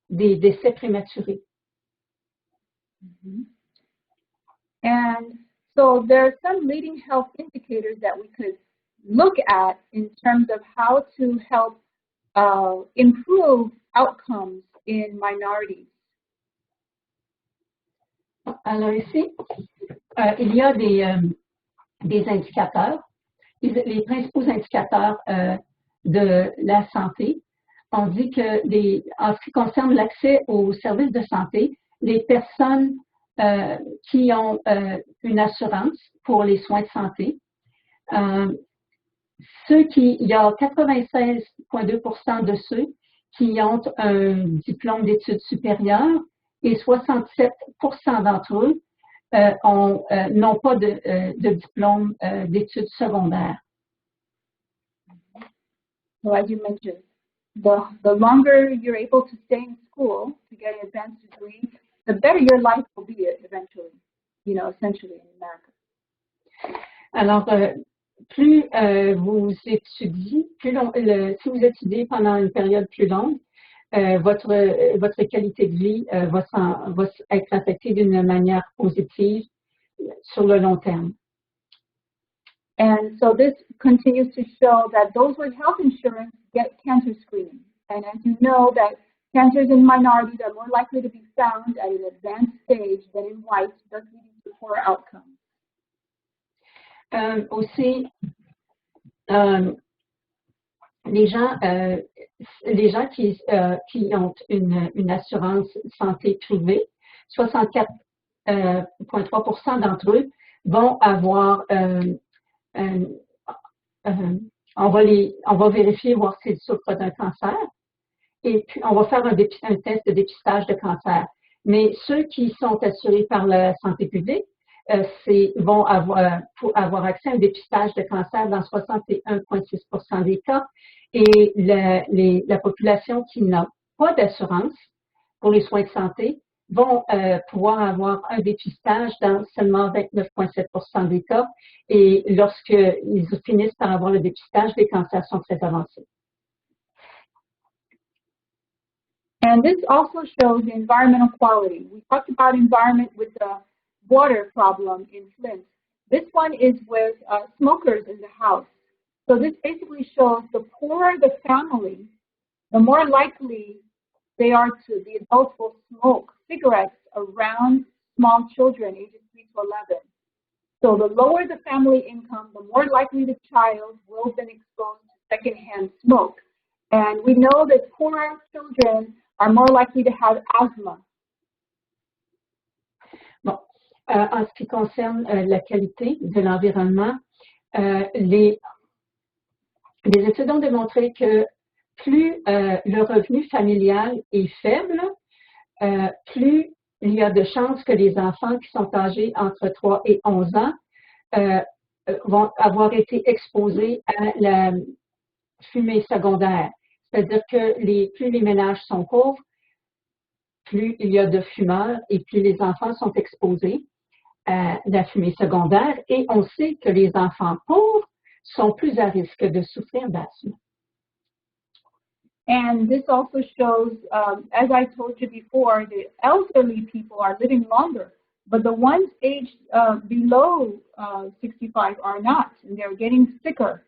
des décès prématurés. Mm-hmm. And so there are some leading health indicators that we could look at in terms of how to help improve outcomes in minorities. Alors ici, il y a des indicateurs, les principaux indicateurs de la santé. On dit que en ce qui concerne l'accès aux services de santé, les personnes qui ont une assurance pour les soins de santé, il y a 96,2% de ceux qui ont un diplôme d'études supérieures et 67% d'entre eux n'ont pas de diplôme d'études secondaires. So as you mentioned, the longer you're able to stay in school to get an advanced degree, the better your life will be eventually, essentially in America. Alors, plus vous étudiez, si vous étudiez pendant une période plus longue, votre qualité de vie va être affectée d'une manière positive sur le long terme. And so this continues to show that those with health insurance get cancer screening. And as you know, that cancers in minorities are more likely to be found at an advanced stage than in whites, thus leading to poorer outcomes. Aussi, les gens qui ont une assurance santé privée, 64,3% d'entre eux vont avoir, on va vérifier voir s'ils souffrent d'un cancer et puis on va faire un test de dépistage de cancer. Mais ceux qui sont assurés par la santé publique vont avoir accès à un dépistage de cancer dans 61,6% des cas et la population qui n'a pas d'assurance pour les soins de santé vont pouvoir avoir un dépistage dans seulement 29,7% des cas et lorsqu'ils finissent par avoir le dépistage, les cancers sont très avancés. And this also shows the environmental quality. We talked about environment with the water problem in Flint. This one is with smokers in the house. So this basically shows the poorer the family, the more likely the adults will smoke cigarettes around small children ages 3 to 11. So the lower the family income, the more likely the child will have been exposed to secondhand smoke. And we know that poorer children are more likely to have asthma. Bon. En ce qui concerne la qualité de l'environnement, les études ont démontré que plus le revenu familial est faible, plus il y a de chances que les enfants qui sont âgés entre 3 et 11 ans vont avoir été exposés à la fumée secondaire. C'est-à-dire que plus les ménages sont pauvres, plus il y a de fumeurs et plus les enfants sont exposés à la fumée secondaire. Et on sait que les enfants pauvres sont plus à risque de souffrir d'asthme. And this also shows, as I told you before, the elderly people are living longer, but the ones aged below 65 are not, and they're getting sicker.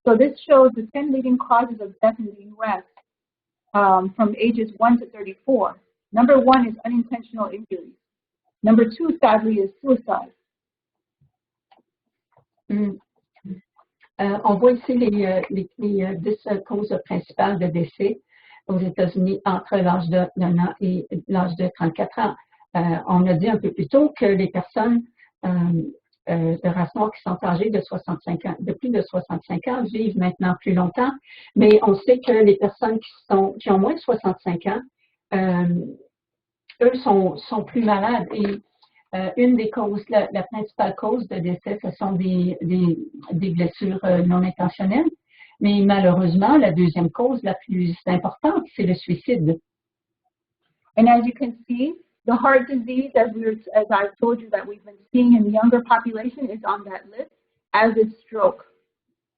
So this shows the 10 leading causes of death in the U.S. From ages 1 to 34. Number 1 is unintentional injuries. Number 2, sadly, is suicide. On voit ici les 10 causes principales de décès aux États-Unis entre l'âge de 1 an et l'âge de 34 ans. On a dit un peu plus tôt que les personnes de race noire qui sont âgées de plus de 65 ans vivent maintenant plus longtemps, mais on sait que les personnes qui ont moins de 65 ans, eux sont plus malades et une des causes, la principale cause de décès, ce sont des blessures non intentionnelles, mais malheureusement, la deuxième cause la plus importante, c'est le suicide. And as you can see, the heart disease, as I've told you that we've been seeing in the younger population, is on that list, as is stroke.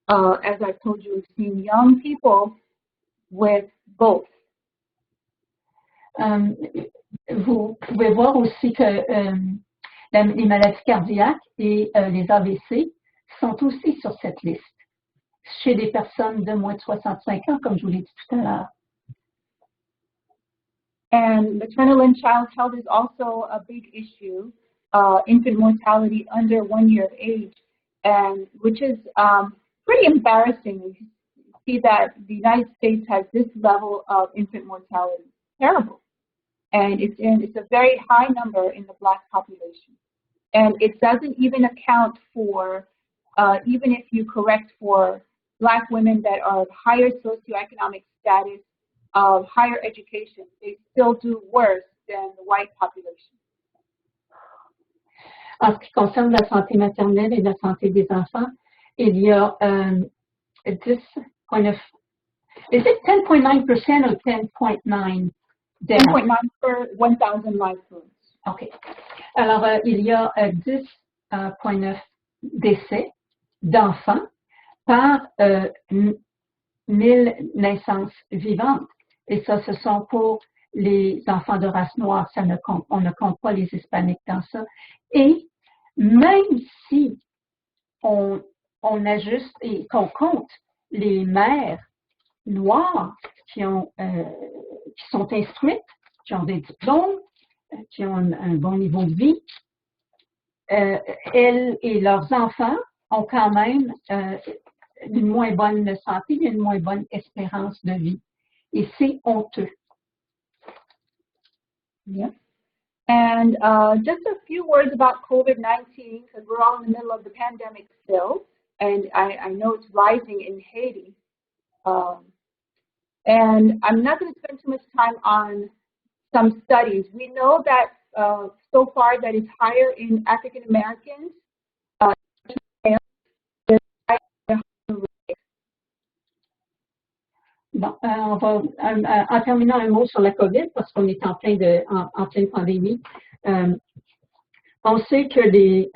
As I've told you, we've seen young people with both. Vous pouvez voir aussi que les maladies cardiaques et les AVC sont aussi sur cette liste, chez des personnes de moins de 65 ans, comme je vous l'ai dit tout à l'heure. And maternal and child health is also a big issue, infant mortality under 1 year of age, and which is pretty embarrassing. You see that the United States has this level of infant mortality. Terrible. And it's a very high number in the Black population. And it doesn't even account for, even if you correct for Black women that are of higher socioeconomic status, of higher education, they still do worse than the white population. En ce qui concerne la santé maternelle et la santé des enfants, il y a 10.9. Is it 10.9% or 10.9 deaths? 10.9 per 1,000 live births. OK. Alors, il y a 10.9 décès d'enfants par 1000 naissances vivantes. Et ça, ce sont pour les enfants de race noire. On ne compte pas les hispaniques dans ça. Et même si on ajuste et qu'on compte les mères noires qui sont instruites, qui ont des diplômes, qui ont un bon niveau de vie, elles et leurs enfants ont quand même une moins bonne santé, une moins bonne espérance de vie. Et c'est honteux. Yeah. And just a few words about COVID-19, because we're all in the middle of the pandemic still, and I know it's rising in Haiti. And I'm not going to spend too much time on some studies. We know that so far that it's higher in African Americans. Bon, on va, en terminant un mot sur la COVID, parce qu'on est en pleine pandémie. On sait que les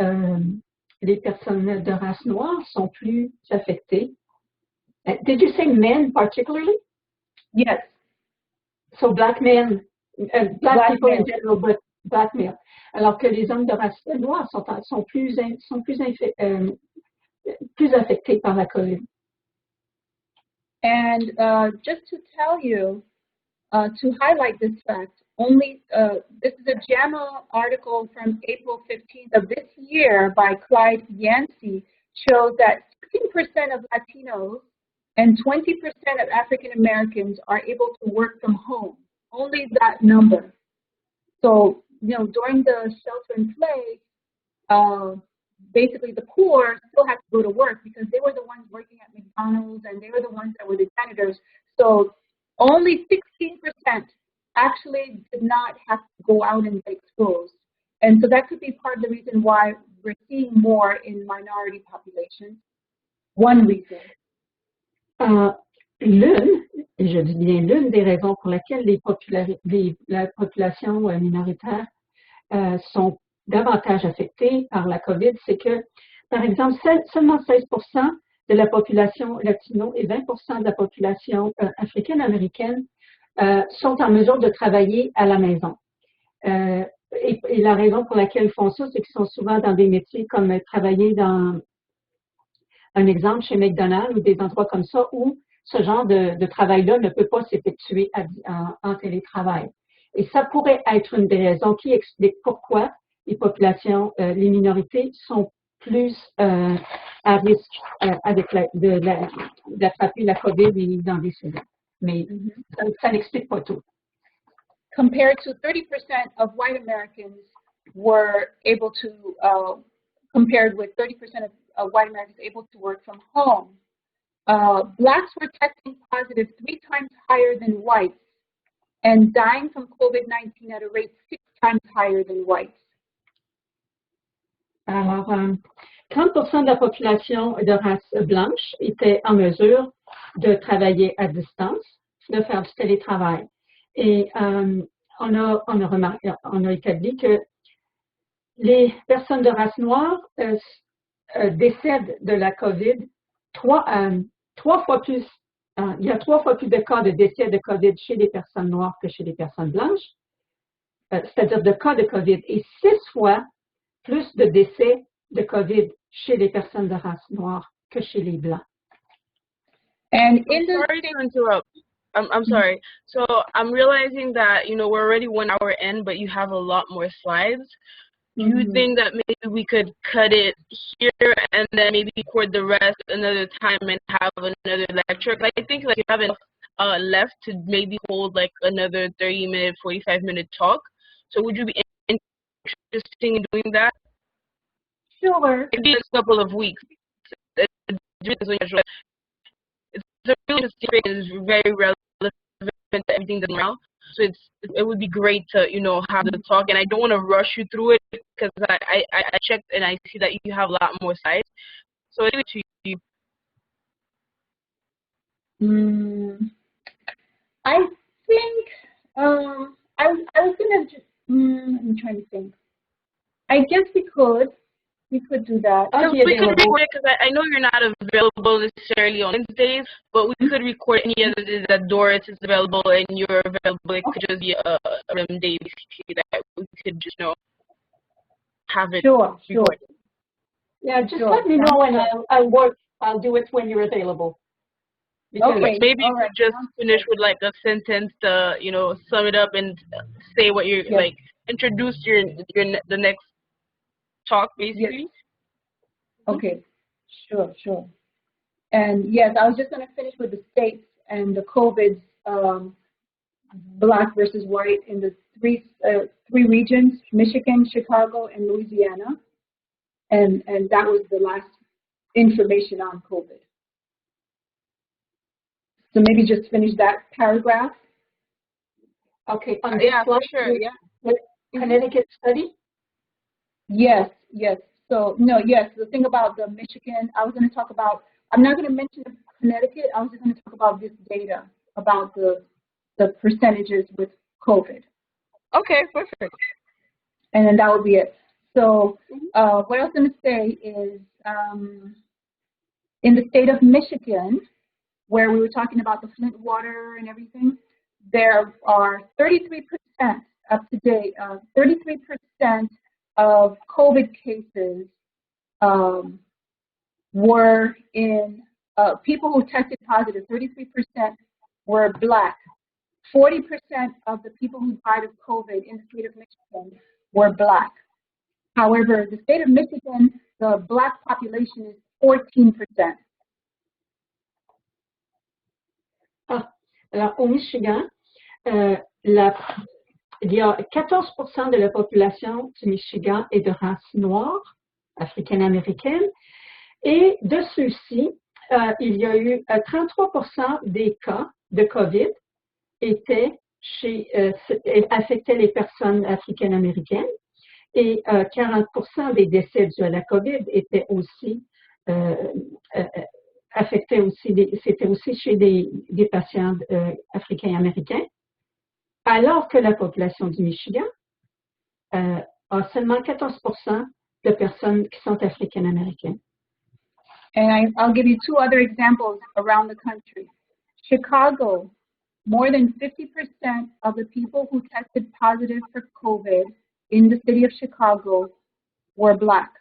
personnes de race noire sont plus affectées. Did you say men particularly? Yes. So black men, black people men. in general, but black men. Alors que les hommes de race noire sont plus affectés par la COVID. And just to tell you, to highlight this fact, this is a JAMA article from April 15th of this year by Clyde Yancey, shows that 16% of Latinos and 20% of African Americans are able to work from home. Only that number. So, during the shelter-in-place, basically the poor still have to go to work because they were the ones working at McDonald's and they were the ones that were the janitors. So only 16% actually did not have to go out and get exposed. And so that could be part of the reason why we're seeing more in minority populations. One reason. Je dis bien l'une des raisons pour lesquelles la population minoritaire sont davantage affectés par la COVID, c'est que, par exemple, seulement 16% de la population latino et 20% de la population africaine-américaine sont en mesure de travailler à la maison. Et la raison pour laquelle ils font ça, c'est qu'ils sont souvent dans des métiers comme travailler dans, un exemple, chez McDonald's ou des endroits comme ça où ce genre de travail-là ne peut pas s'effectuer en télétravail. Et ça pourrait être une des raisons qui explique pourquoi les populations, les minorités sont plus à risque d'attraper la COVID et d'en décéder. Mais ça n'explique pas tout. Compared to 30% of white Americans were able to, compared with 30% of white Americans able to work from home. Blacks were testing positive 3 times higher than whites and dying from COVID-19 at a rate 6 times higher than whites. Alors, 30% de la population de race blanche était en mesure de travailler à distance, de faire du télétravail. Et on a établi que les personnes de race noire décèdent de la COVID 3 fois plus. Il y a 3 fois plus de cas de décès de COVID chez les personnes noires que chez les personnes blanches, c'est-à-dire de cas de COVID, et 6 fois plus de décès de COVID chez les personnes de race noire que chez les blancs. And sorry to interrupt. I'm sorry. So I'm realizing that, we're already 1 hour in, but you have a lot more slides. Do you think that maybe we could cut it here and then maybe record the rest another time and have another lecture? I think you have enough left to maybe hold another 30-minute, 45-minute talk. So would you be interested in doing that? Sure. Maybe a couple of weeks. It's a really interesting, it's very relevant to everything that's around. So it would be great to, you know, have the talk, and I don't want to rush you through it because I checked and I see that you have a lot more slides. So anyway, to you. I think I was gonna just I'm trying to think. I guess we could do that. We could record it because I know you're not available necessarily on Wednesdays, but we could record any other days that Doris is available and you're available. It could just be a random day that we could just, you know, have it. Sure. Yeah, just let me know and I'll do it when you're available. Because maybe you could just finish with like a sentence to, you know, sum it up and say what you're like, introduce the next talk basically. Yes. Okay, sure. And yes, I was just going to finish with the states and the COVID, black versus white in the three regions: Michigan, Chicago, and Louisiana. And that was the last information on COVID. So maybe just finish that paragraph. Okay. Yeah, for sure. Yeah. Connecticut study. Yes. So the thing about the Michigan, I was going to talk about. I'm not going to mention Connecticut. I was just going to talk about this data about the percentages with COVID. Okay, perfect. And then that would be it. So what I was going to say is in the state of Michigan, where we were talking about the Flint water and everything, there are 33% up to date, 33% of COVID cases were in people who tested positive. 33% were black. 40% of the people who died of COVID in the state of Michigan were black. However, the state of Michigan, the black population is 14%. Alors, au Michigan, il y a 14% de la population du Michigan est de race noire, africaine-américaine, et de ceux-ci, il y a eu 33% des cas de COVID affectaient les personnes africaines-américaines, et 40% des décès dus à la COVID étaient aussi affectait aussi, c'était aussi chez des patients africains-américains, alors que la population du Michigan a seulement 14% de personnes qui sont africaines-américaines. And I'll give you two other examples around the country. Chicago, more than 50% of the people who tested positive for COVID in the city of Chicago were black,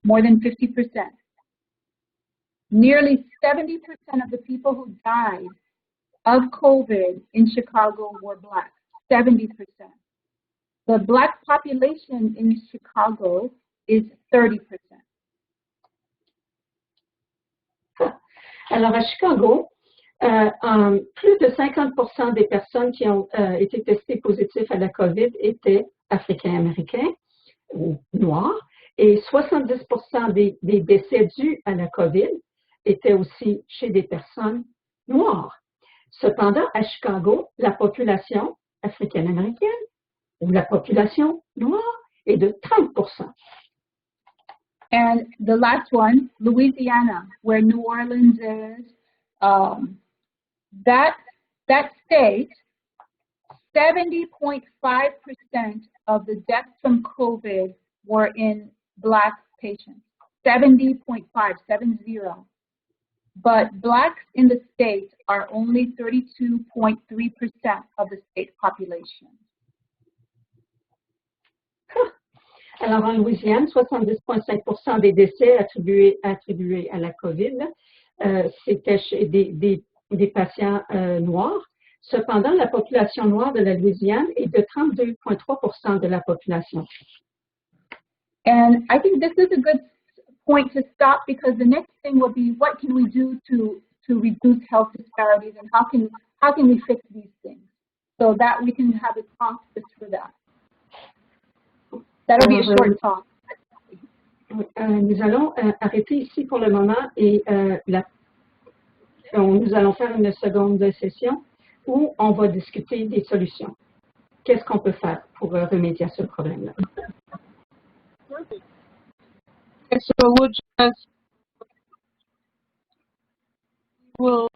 more than 50%. Nearly 70% of the people who died of COVID in Chicago were black, 70%. The black population in Chicago is 30%. Alors, à Chicago, plus de 50% des personnes qui ont été testées positives à la COVID étaient africains-américains ou noirs, et 70% des décès dus à la COVID étaient aussi chez des personnes noires. Cependant, à Chicago, la population africaine-américaine ou la population noire est de 30%. And the last one, Louisiana, where New Orleans is, that state, 70.5% of the deaths from COVID were in black patients. 70.5, 70. But blacks in the state are only 32.3% of the state population. Alors, en Louisiane, 70,5% des décès attribués à la COVID, c'était chez des patients noirs. Cependant, la population noire de la Louisiane est de 32,3% de la population. And I think this is a good point to stop, because the next thing will be, what can we do to reduce health disparities, and how can we fix these things, so that we can have a talk just for that. That'll be a short talk. Nous allons arrêter ici pour le moment et nous allons faire une seconde session où on va discuter des solutions. qu'est-ce qu'on peut faire pour remédier à ce problème-là. So we'll